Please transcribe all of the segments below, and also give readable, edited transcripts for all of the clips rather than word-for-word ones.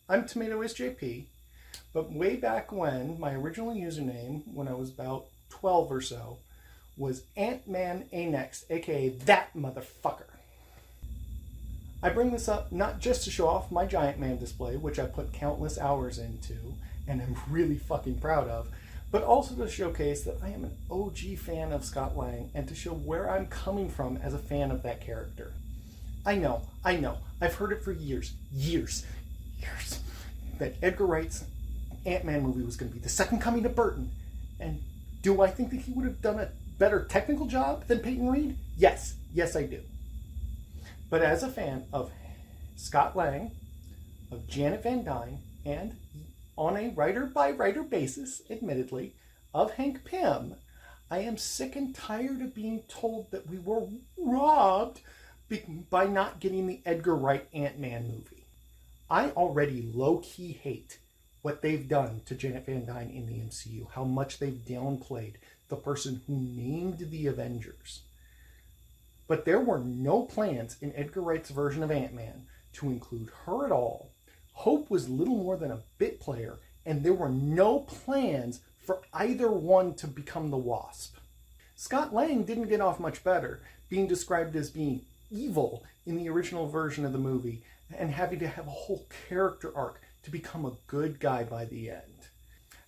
I'm TomatoisJP, but way back when, my original username, when I was about 12 or so, was Ant-Man A-Next, aka that motherfucker. I bring this up not just to show off my Giant Man display, which I put countless hours into, and I'm really fucking proud of, but also to showcase that I am an OG fan of Scott Lang and to show where I'm coming from as a fan of that character. I know, I've heard it for years, that Edgar Wright's Ant-Man movie was going to be the second coming of Burton. And do I think that he would have done a better technical job than Peyton Reed? Yes, I do. But as a fan of Scott Lang, of Janet Van Dyne, and on a writer-by-writer basis, admittedly, of Hank Pym, I am sick and tired of being told that we were robbed by not getting the Edgar Wright Ant-Man movie. I already low-key hate what they've done to Janet Van Dyne in the MCU, how much they've downplayed the person who named the Avengers. But there were no plans in Edgar Wright's version of Ant-Man to include her at all. Hope was little more than a bit player, and there were no plans for either one to become the Wasp. Scott Lang didn't get off much better, being described as being evil in the original version of the movie and having to have a whole character arc to become a good guy by the end.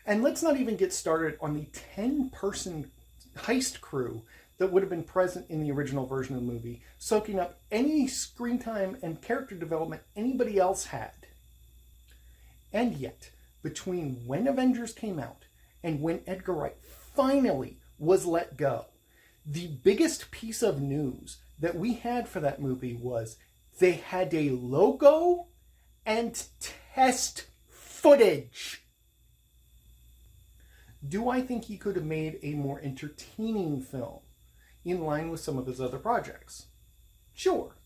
And let's not even get started on the 10-person heist crew that would have been present in the original version of the movie, soaking up any screen time and character development anybody else had. And yet, between when Avengers came out and when Edgar Wright finally was let go, the biggest piece of news that we had for that movie was they had a logo and test footage. Do I think he could have made a more entertaining film in line with some of his other projects? Sure.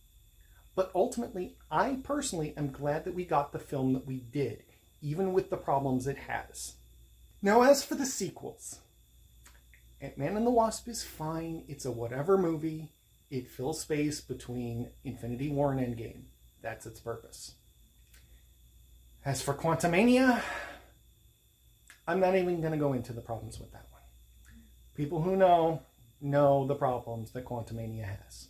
But ultimately, I personally am glad that we got the film that we did, even with the problems it has. Now, as for the sequels, Ant-Man and the Wasp is fine. It's a whatever movie. It fills space between Infinity War and Endgame. That's its purpose. As for Quantumania, I'm not even going to go into the problems with that one. People who know the problems that Quantumania has.